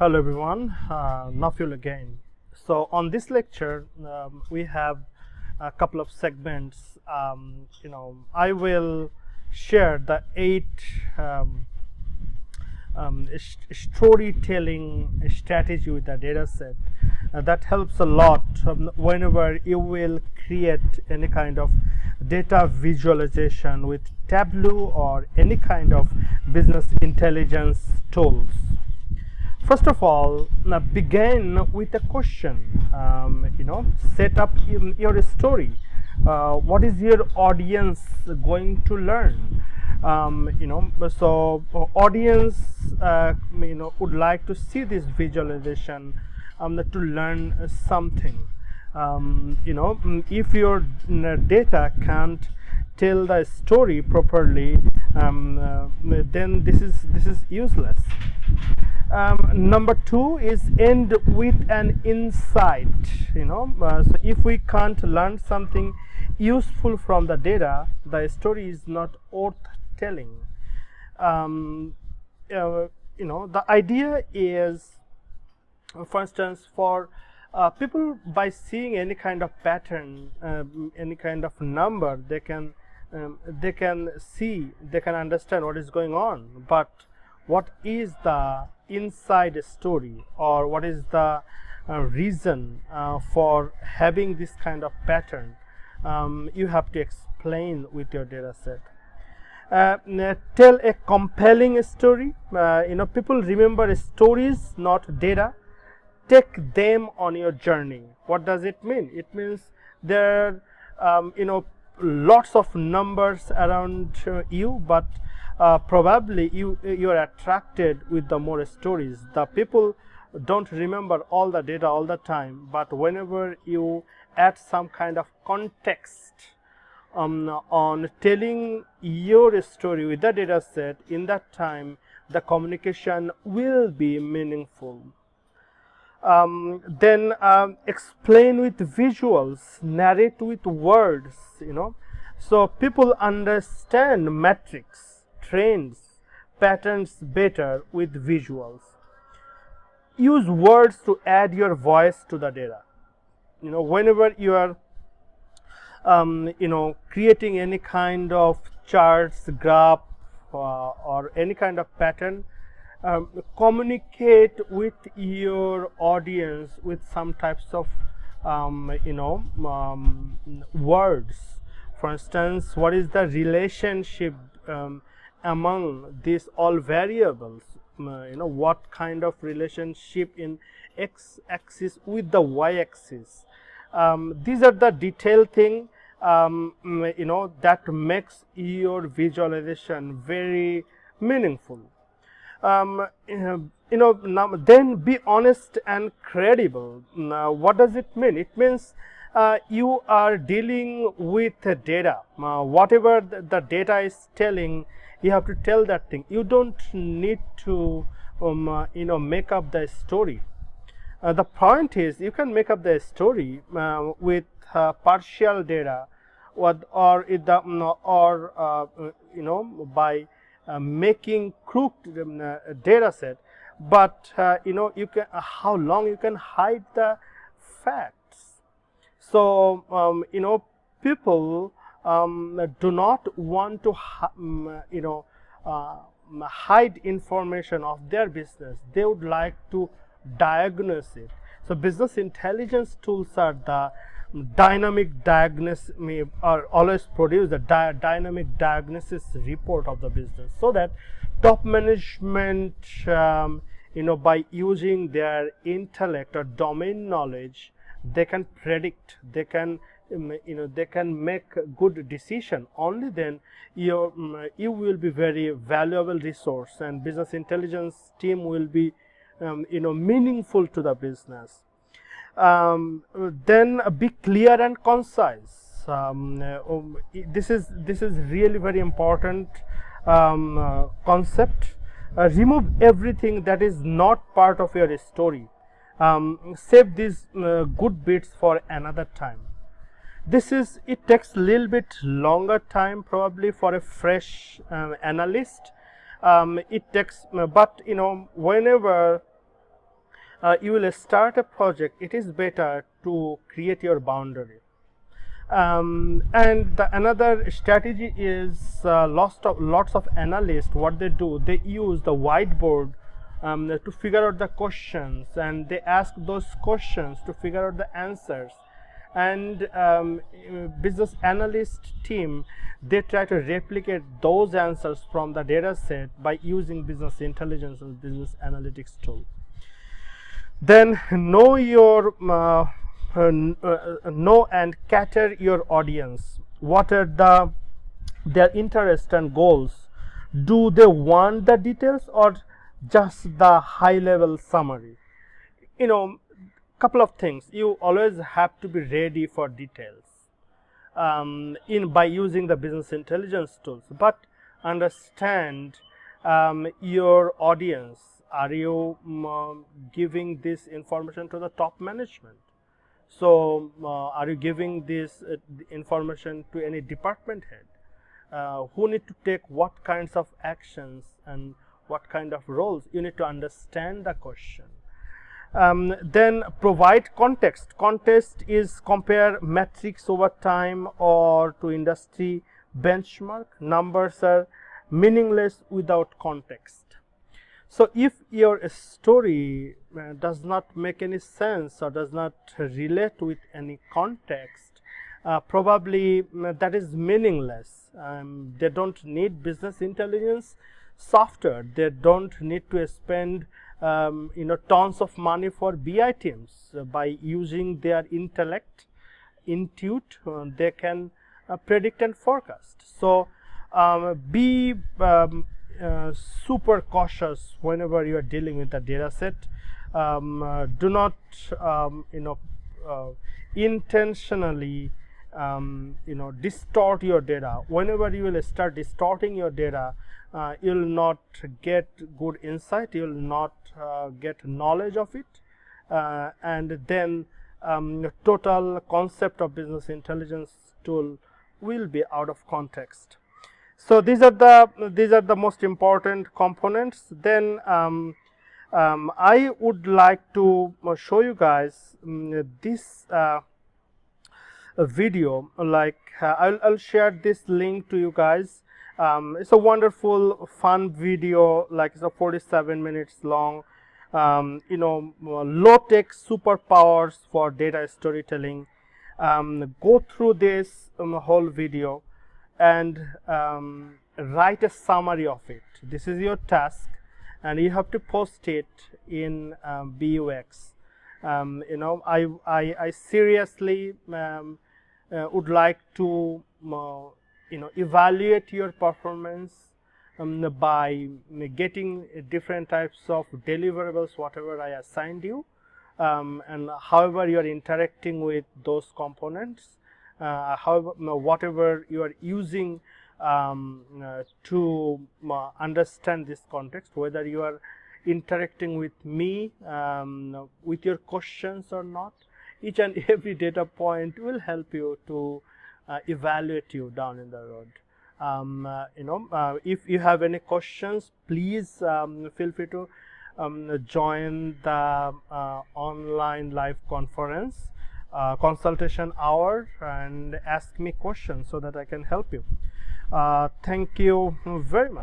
Hello everyone, Nafil again. So on this lecture, we have a couple of segments. I will share the 8 storytelling strategy with the data set. That helps a lot whenever you will create any kind of data visualization with Tableau or any kind of business intelligence tools. First of all, begin with a question. Set up your story. What is your audience going to learn? Audience, would like to see this visualization to learn something. If your data can't tell the story properly, then this is useless. Number 2 is end with an insight. So if we can't learn something useful from the data, the story is not worth telling. The idea is, for instance, for people, by seeing any kind of pattern, any kind of number, they can understand what is going on. But what is the inside story, or what is the reason for having this kind of pattern? You have to explain with your data set. Tell a compelling story. People remember stories, not data. Take them on your journey. What does it mean? It means there are lots of numbers around you, but probably you are attracted with the more stories. The people don't remember all the data all the time, but whenever you add some kind of context on telling your story with the data set, in that time the communication will be meaningful. Then explain with visuals, narrate with words. So people understand metrics, trends, patterns better with visuals. Use words to add your voice to the data. Whenever you are creating any kind of charts, graph, or any kind of pattern, communicate with your audience with some types of words. For instance, what is the relationship among these all variables? What kind of relationship in x-axis with the y-axis? These are the detailed thing that makes your visualization very meaningful. Then be honest and credible. Now, what does it mean? It means you are dealing with data. Whatever the data is telling, you have to tell that thing. You don't need to make up the story. The point is, you can make up the story with partial data, by making crooked data set. But you can how long you can hide the facts. So people do not want to hide information of their business. They would like to diagnose it. So business intelligence tools are the dynamic diagnosis, or always produce the dynamic diagnosis report of the business, so that top management by using their intellect or domain knowledge, they can predict, they can make good decision. Only then you will be very valuable resource, and business intelligence team will be meaningful to the business. Then be clear and concise. This is really very important concept. Remove everything that is not part of your story. Save these good bits for another time. It takes a little bit longer time probably for a fresh analyst. It takes, but whenever you will start a project, it is better to create your boundary. And another strategy is lots of analysts, what they do, they use the whiteboard to figure out the questions, and they ask those questions to figure out the answers. And business analyst team, they try to replicate those answers from the data set by using business intelligence and business analytics tool. Then know your know and cater your audience. What are their interests and goals? Do they want the details or just the high level summary? You know, couple of things, you always have to be ready for details by using the business intelligence tools, but understand your audience. Are you giving this information to the top management? So are you giving this information to any department head? Who need to take what kinds of actions and what kind of roles? You need to understand the question. Then provide context. Context is compare metrics over time or to industry benchmark. Numbers are meaningless without context. So if your story does not make any sense or does not relate with any context, probably that is meaningless. They don't need business intelligence software. They don't need to spend tons of money for BI teams. By using their intellect, intuit, they can predict and forecast. So be super cautious whenever you are dealing with the data set. Do not intentionally distort your data. Whenever you will start distorting your data, you will not get good insight, you will not get knowledge of it, and then total concept of business intelligence tool will be out of context. So these are the most important components. Then I would like to show you guys this video. Like I'll share this link to you guys. It's a wonderful fun video, like it's a 47 minutes long. Low tech superpowers for data storytelling. Go through this whole video and write a summary of it. This is your task, and you have to post it in BUX. I seriously would like to evaluate your performance by getting different types of deliverables, whatever I assigned you, and however you are interacting with those components, however whatever you are using to understand this context, whether you are interacting with me with your questions or not. Each and every data point will help you to evaluate you down in the road. If you have any questions, please feel free to join the online live conference consultation hour and ask me questions so that I can help you. Thank you very much.